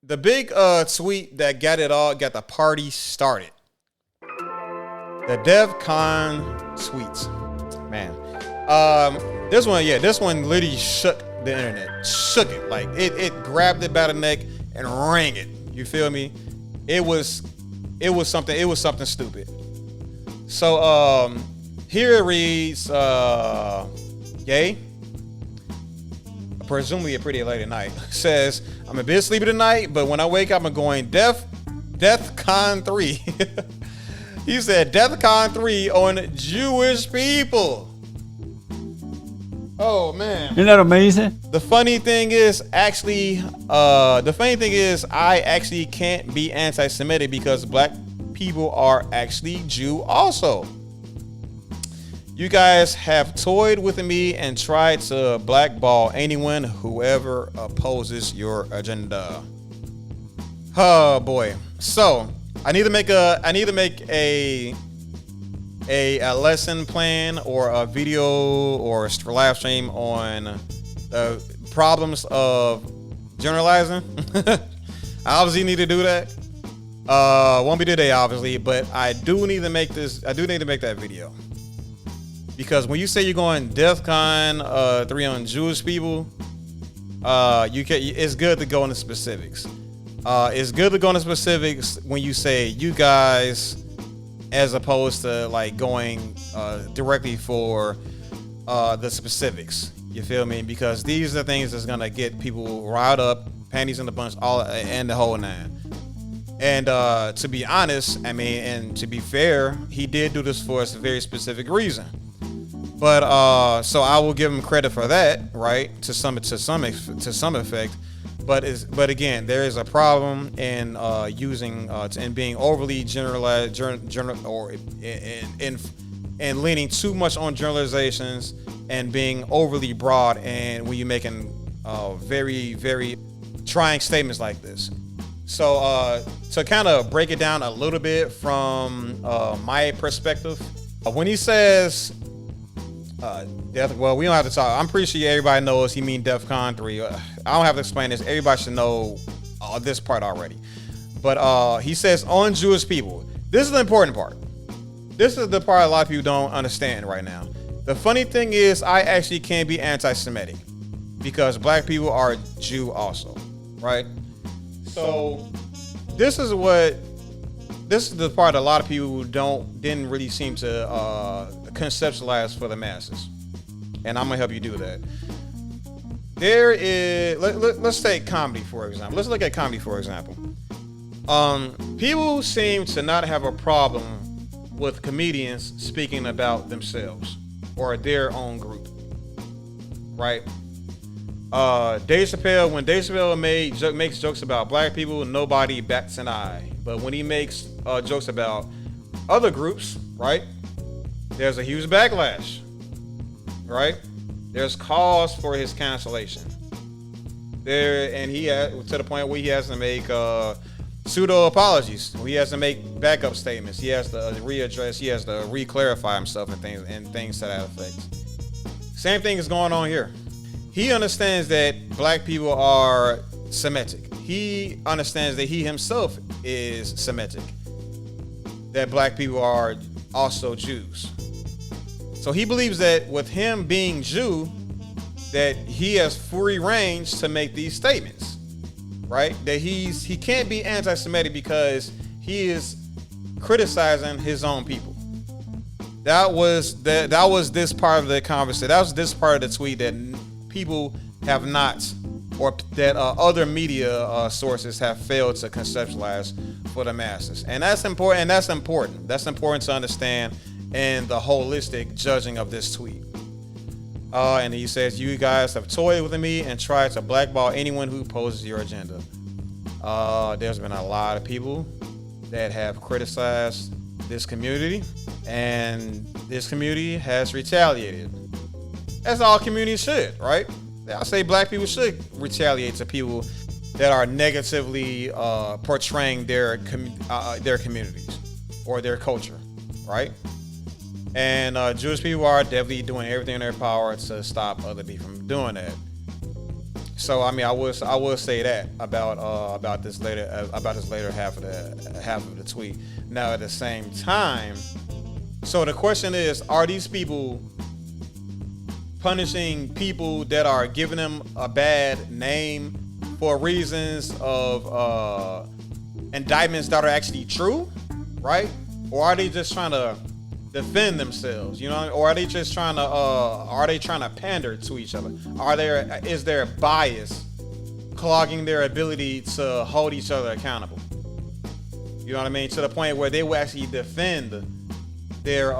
the big tweet that got the party started. The defcon tweets. Man. This one literally shook the internet. Shook it. Like it grabbed it by the neck and rang it. You feel me? It was something stupid. So here it reads, Gay, presumably a pretty late at night, says, I'm a bit sleepy tonight, but when I wake up, I'm going DEFCON 3. He said DEFCON 3 on Jewish people. Oh man. Isn't that amazing? The funny thing is I actually can't be anti-Semitic because black people are actually Jew also. You guys have toyed with me and tried to blackball anyone whoever opposes your agenda. Oh boy. So I need to make a lesson plan or a video or a live stream on the problems of generalizing. I obviously need to do that. Won't be today, obviously, but I do need to make that video. Because when you say you're going DEFCON 3 on Jewish people, it's good to go into specifics. It's good to go into specifics when you say you guys, as opposed to like going directly for the specifics. You feel me? Because these are the things that's gonna get people riled up, panties in the bunch, all and the whole nine. And to be honest, I mean, and to be fair, he did do this for a very specific reason. But so I will give him credit for that, right? To some effect. But again, there is a problem in using and being overly generalized, and leaning too much on generalizations and being overly broad, and when you're making very, very trying statements like this. So to kind of break it down a little bit from my perspective, when he says well, we don't have to talk. I'm pretty sure everybody knows he means DEFCON 3. I don't have to explain this. Everybody should know this part already. But he says on Jewish people. This is the important part. This is the part a lot of people don't understand right now. The funny thing is, I actually can't be anti-Semitic because black people are Jew also, right? So this is the part a lot of people didn't really seem to conceptualize for the masses, and I'm gonna help you do that. There is let's take comedy for example. Let's look at comedy for example. People seem to not have a problem with comedians speaking about themselves or their own group, right? Dave Chappelle, when Dave Chappelle makes jokes about black people, nobody bats an eye. But when he makes jokes about other groups, right, there's a huge backlash, right? There's cause for his cancellation. And he to the point where he has to make pseudo apologies. He has to make backup statements. He has to readdress. He has to re-clarify himself and things to that effect. Same thing is going on here. He understands that black people are Semitic. He understands that he himself is Semitic. That black people are also Jews. So he believes that with him being Jew, that he has free range to make these statements, right? That he can't be anti-Semitic because he is criticizing his own people. That was this part of the conversation. That was this part of the tweet that people have not, or that other media sources have failed to conceptualize for the masses. And that's important. That's important to understand in the holistic judging of this tweet. And he says, you guys have toyed with me and tried to blackball anyone who opposes your agenda. There's been a lot of people that have criticized this community, and this community has retaliated. As all communities should, right? I say black people should retaliate to people that are negatively portraying their communities or their culture, right? And Jewish people are definitely doing everything in their power to stop other people from doing that. So I mean, I will say that about this later half of the tweet. Now at the same time, so the question is, are these people punishing people that are giving them a bad name for reasons of indictments that are actually true, right? Or are they just trying to defend themselves, you know? Or are they just trying to pander to each other? Is there a bias clogging their ability to hold each other accountable? You know what I mean? To the point where they will actually defend their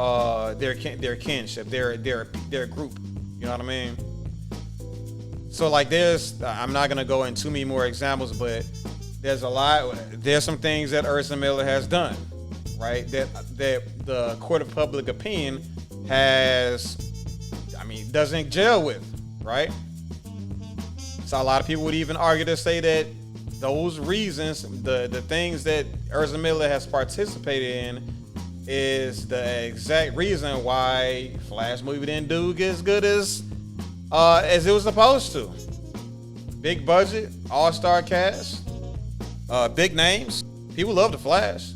kinship, their group. You know what I mean? So like I'm not gonna go into too many more examples, but there's some things that Ursa Miller has done, right? That the court of public opinion doesn't gel with, right? So a lot of people would even argue to say that those reasons, the things that Ursa Miller has participated in, is the exact reason why Flash movie didn't do as good as it was supposed to. Big budget, all-star cast, big names. People love the Flash.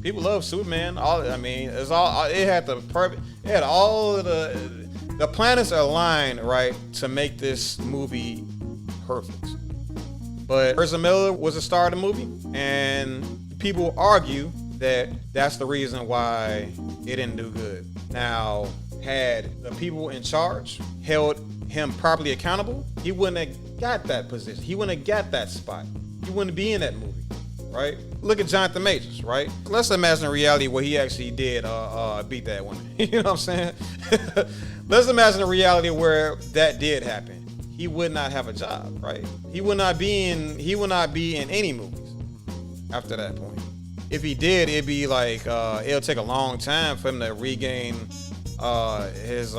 People love Superman. It had all of the planets aligned, right, to make this movie perfect. But Ursa Miller was a star of the movie, and people argue that that's the reason why it didn't do good. Now, had the people in charge held him properly accountable, he wouldn't have got that position. He wouldn't have got that spot. He wouldn't be in that movie, right? Look at Jonathan Majors, right? Let's imagine a reality where he actually did beat that woman. You know what I'm saying? Let's imagine a reality where that did happen. He would not have a job, right? He would not be in any movies after that point. If he did, it'd be like it'll take a long time for him to regain his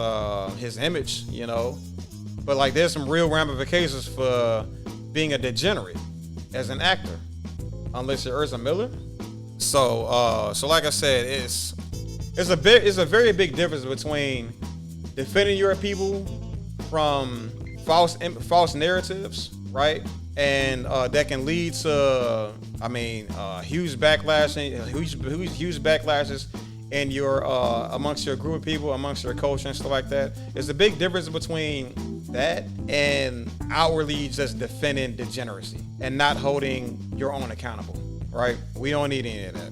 image, you know. But like, there's some real ramifications for being a degenerate as an actor, unless you're Ursa Miller. So like I said, it's a very big difference between defending your people from false narratives, right? And that can lead to, huge backlashes in your amongst your group of people, amongst your culture and stuff like that. There's a big difference between that and outwardly just defending degeneracy and not holding your own accountable, right? We don't need any of that.